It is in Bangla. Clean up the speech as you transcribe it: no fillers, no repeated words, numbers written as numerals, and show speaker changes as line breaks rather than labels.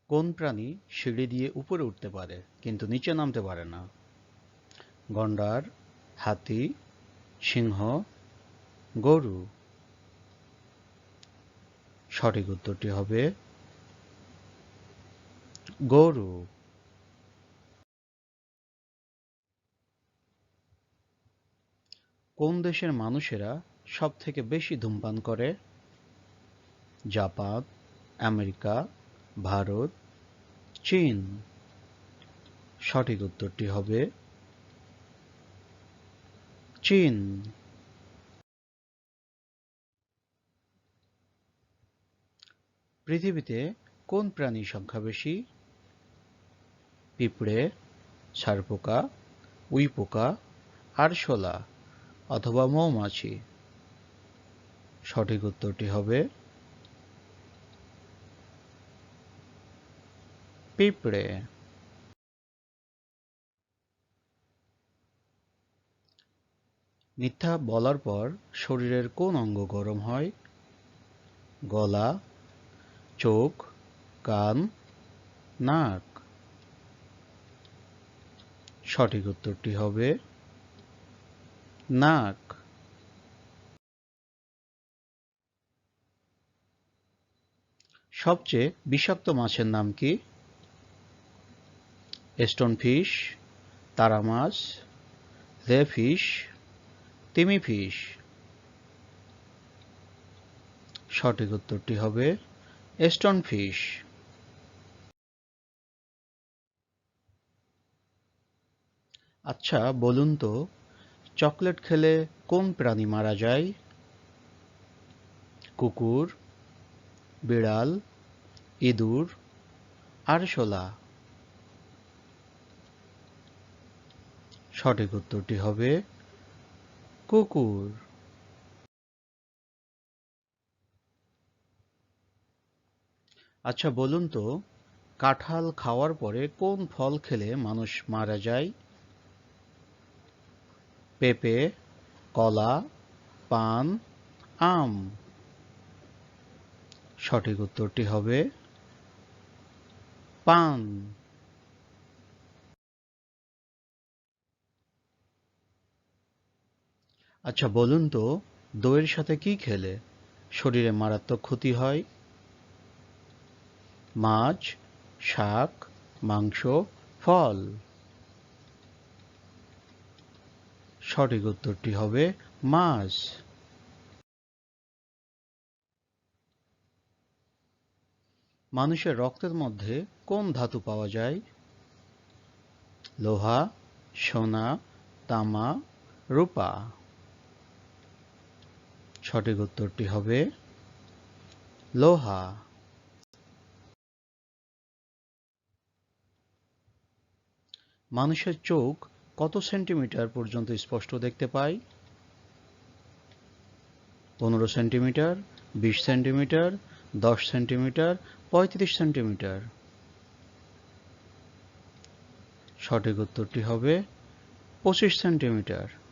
কোন প্রাণী সিঁড়ি দিয়ে উপরে উঠতে পারে কিন্তু নিচে নামতে পারে না? গন্ডার, হাতি, সিংহ, গরু। সঠিক উত্তরটি হবে গরু। কোন দেশের মানুষেরা সব থেকে বেশি ধূমপান করে? জাপান, আমেরিকা, ভারত, চীন। সঠিক উত্তরটি হবে চীন। পৃথিবীতে কোন প্রাণীর সংখ্যা বেশি? পিঁপড়ে, ছারপোকা, উইপোকা, আরশোলা অথবা মৌমাছি। সঠিক উত্তরটি হবে পিঁপড়ে। মিথ্যা বলার পর শরীরের কোন অঙ্গ গরম হয়? গলা, চোখ, কান, নাক। সঠিক উত্তরটি হবে নাক। সবচেয়ে বিষাক্ত মাছের নাম কি? স্টোনফিশ, তারা মাছ, রেফিশ, তিমি ফিশ। সঠিক উত্তরটি হবে স্টোনফিশ। আচ্ছা বলুন তো, চকলেট খেলে কোন প্রাণী মারা যায়? কুকুর, বিড়াল, ইঁদুর, আরশোলা। সঠিক উত্তরটি হবে কুকুর। আচ্ছা বলুন তো, কাঁঠাল খাওয়ার পরে কোন ফল খেলে মানুষ মারা যায়? পেঁপে, কলা, পান, আম। সঠিক উত্তরটি হবে পান। আচ্ছা বলুন তো, দইয়ের সাথে কি খেলে শরীরে মারাত্মক ক্ষতি হয়? মাছ, শাক, মাংস, ফল। সঠিক উত্তরটি হবে মাছ। মানুষের রক্তের মধ্যে কোন ধাতু পাওয়া যায়? লোহা, সোনা, তামা, রূপা। সঠিক উত্তরটি হবে লোহা। মানুষের চোখ কত সেন্টিমিটার পর্যন্ত স্পষ্ট দেখতে পায়? 15 সেন্টিমিটার, 20 সেন্টিমিটার, 10 সেন্টিমিটার, 35 সেন্টিমিটার। সঠিক উত্তরটি হবে 25 সেন্টিমিটার।